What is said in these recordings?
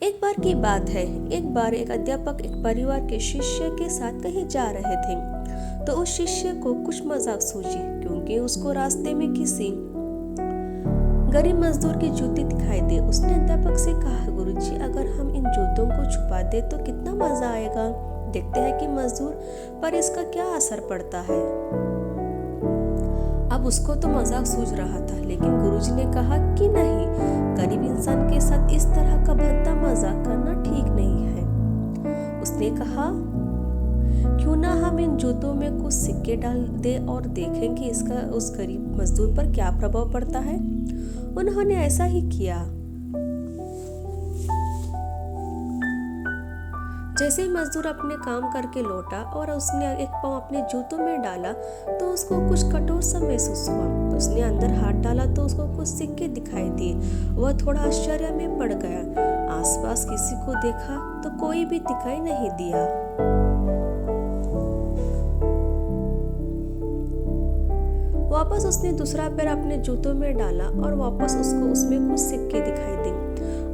एक बार की बात है। एक बार एक अध्यापक एक परिवार के शिष्य के साथ कहीं जा रहे थे। तो उस शिष्य को कुछ मजाक सूझी, क्योंकि उसको रास्ते में किसी गरीब मजदूर की जूती दिखाई दी। उसने अध्यापक से कहा, गुरुजी, अगर हम इन जूतों को छुपा दे तो कितना मजा आएगा। देखते हैं कि मजदूर पर इसका क्या असर पड़ता है। अब उसको तो मजाक सूझ रहा था, लेकिन गुरुजी ने कहा कि नहीं, गरीब इंसान के साथ इस तरह का भद्दा मजाक करना ठीक नहीं है। उसने कहा, क्यों ना हम इन जूतों में कुछ सिक्के डाल दे और देखें कि इसका उस गरीब मजदूर पर क्या प्रभाव पड़ता है। उन्होंने ऐसा ही किया। जैसे ही मजदूर अपने काम करके लौटा और उसने एक पाँव अपने जूतों में डाला तो उसको कुछ कठोर सा महसूस हुआ। उसने अंदर हाथ डाला तो उसको कुछ सिक्के दिखाई दिए। वह थोड़ा आश्चर्य में पड़ गया। आसपास किसी को देखा तो कोई भी दिखाई नहीं दिया। वापस उसने दूसरा पैर अपने जूतों में डाला और वापस उसको उसमें कुछ सिक्के दिखाई दिए।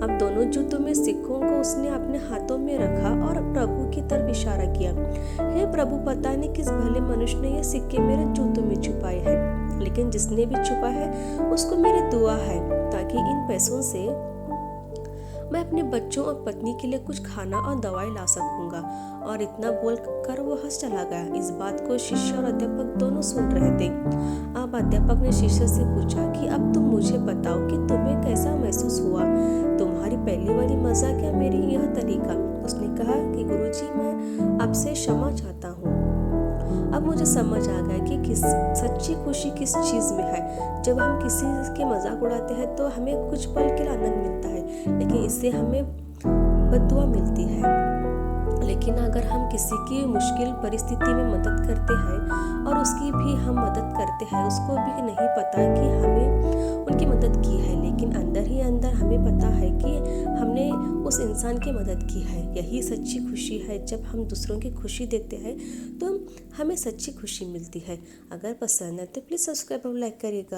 अब दोनों जूतों में सिक्कों को उसने अपने हाथों में रखा और प्रभु की तरफ इशारा किया। हे प्रभु, पता नहीं किस भले मनुष्य ने ये सिक्के मेरे जूतों में छुपाए हैं, लेकिन जिसने भी छुपा है उसको मेरी दुआ है, ताकि इन पैसों से मैं अपने बच्चों और पत्नी के लिए कुछ खाना और दवाई ला सकूंगा। और इतना बोल कर वो हंस चला गया। इस बात को शिष्य और अध्यापक दोनों सुन रहे थे। अब अध्यापक ने शिष्य से पूछा कि अब तुम मुझे बताओ कि तुम्हें कैसा महसूस हुआ, तुम्हारी पहली वाली मजाक या मेरी यह तरीका। उसने कहा कि गुरुजी, मैं आपसे क्षमा चाहता हूँ। अब मुझे समझ आ गया कि किस सच्ची खुशी किस चीज़ में है। जब हम किसी के मजाक उड़ाते हैं तो हमें कुछ पल के लिए आनंद मिलता है, लेकिन इससे हमें बद्दुआ मिलती है। लेकिन अगर हम किसी की मुश्किल परिस्थिति में मदद करते हैं और उसकी भी हम मदद करते हैं, उसको भी नहीं पता कि हमें उनकी मदद की है, लेकिन अंदर ही अंदर हमें पता है कि हमने उस इंसान की मदद की है। यही सच्ची खुशी है। जब हम दूसरों की खुशी देते हैं तो हमें सच्ची खुशी मिलती है। अगर पसंद है तो प्लीज़ सब्सक्राइब और लाइक करिएगा।